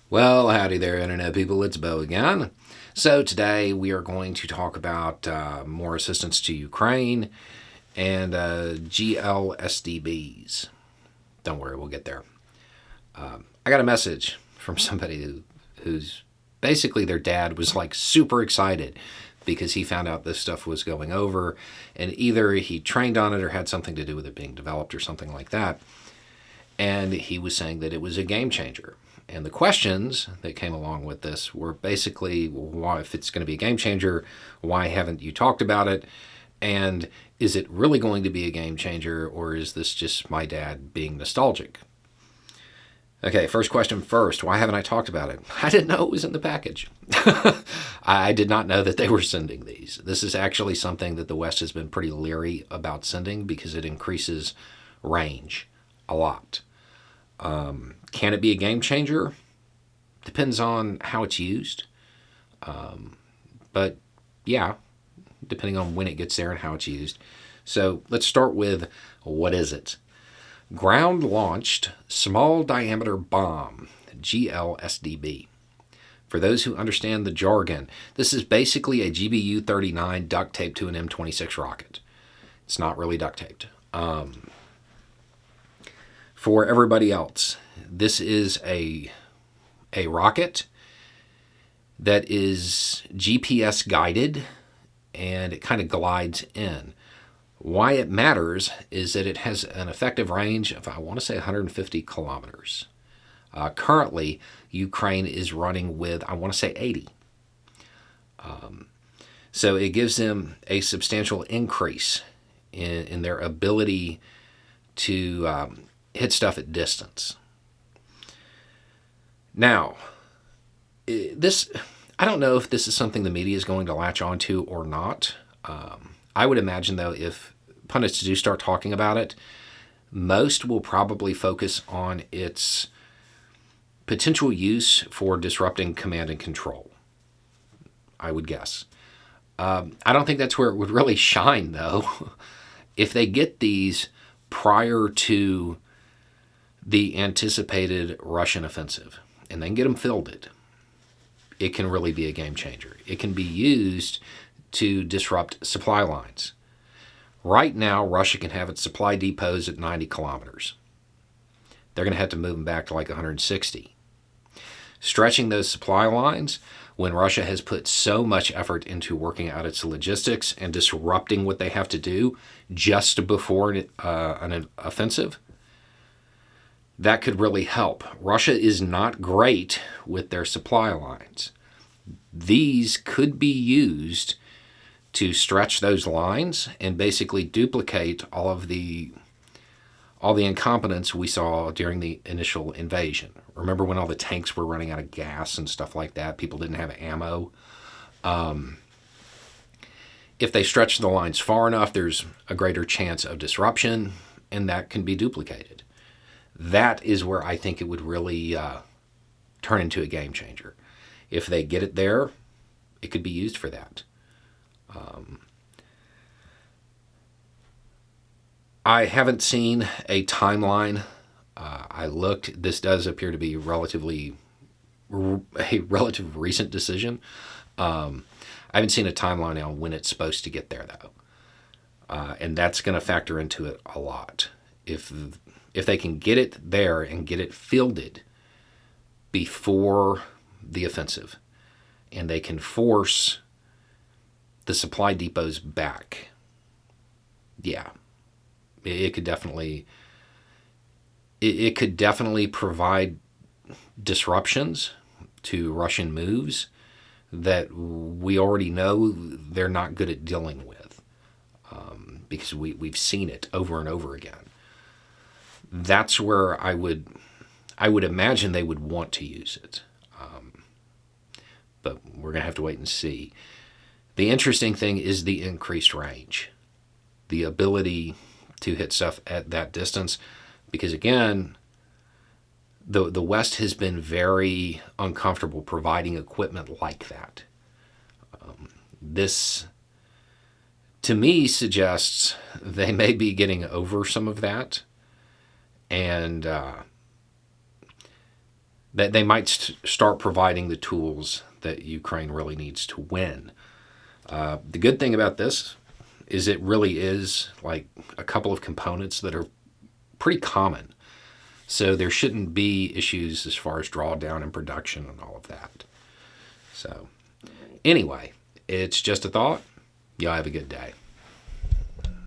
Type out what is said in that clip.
Well, howdy there, Internet people. It's Bo again. So, today we are going to talk about more assistance to Ukraine and GLSDBs. Don't worry, we'll get there. I got a message from somebody who's basically their dad was like super excited because he found out this stuff was going over, and either he trained on it or had something to do with it being developed or something like that. And he was saying that it was a game changer. And the questions that came along with this were basically, why, if it's going to be a game changer, why haven't you talked about it? And is it really going to be a game changer, or is this just my dad being nostalgic? Okay, first question first. Why haven't I talked about it? I didn't know it was in the package. I did not know that they were sending these. This is actually something that the West has been pretty leery about sending because it increases range a lot. Can it be a game changer? Depends on how it's used. But yeah, depending on when it gets there and how it's used. So let's start with, what is it? Ground Launched Small Diameter Bomb, GLSDB. For those who understand the jargon, this is basically a GBU-39 duct taped to an M26 rocket. It's not really duct taped. For everybody else, this is a rocket that is GPS guided, and it kind of glides in. Why it matters is that it has an effective range of, I want to say, 150 kilometers. Currently, Ukraine is running with, I want to say, 80. So it gives them a substantial increase in their ability to hit stuff at distance. Now, I don't know if this is something the media is going to latch onto or not. I would imagine, though, if pundits do start talking about it, most will probably focus on its potential use for disrupting command and control, I would guess. I don't think that's where it would really shine, though. If they get these prior to the anticipated Russian offensive and then get them fielded, it can really be a game changer. It can be used to disrupt supply lines. Right now, Russia can have its supply depots at 90 kilometers. They're going to have to move them back to like 160. Stretching those supply lines, when Russia has put so much effort into working out its logistics and disrupting what they have to do just before an offensive, that could really help. Russia is not great with their supply lines. These could be used to stretch those lines and basically duplicate all the incompetence we saw during the initial invasion. Remember when all the tanks were running out of gas and stuff like that? People didn't have ammo. If they stretch the lines far enough, there's a greater chance of disruption, and that can be duplicated. That is where I think it would really turn into a game changer. If they get it there, it could be used for that. I haven't seen a timeline. I looked. This does appear to be a relative recent decision. I haven't seen a timeline on when it's supposed to get there, though. And that's going to factor into it a lot. If they can get it there and get it fielded before the offensive, and they can force the supply depots back, yeah, it could definitely provide disruptions to Russian moves that we already know they're not good at dealing with, because we've seen it over and over again. That's where I would imagine they would want to use it. But we're going to have to wait and see. The interesting thing is the increased range, the ability to hit stuff at that distance, because again, the West has been very uncomfortable providing equipment like that. This, to me, suggests they may be getting over some of that, and that they might start providing the tools that Ukraine really needs to win. The good thing about this is it really is like a couple of components that are pretty common. So there shouldn't be issues as far as drawdown and production and all of that. So anyway, it's just a thought. Y'all have a good day.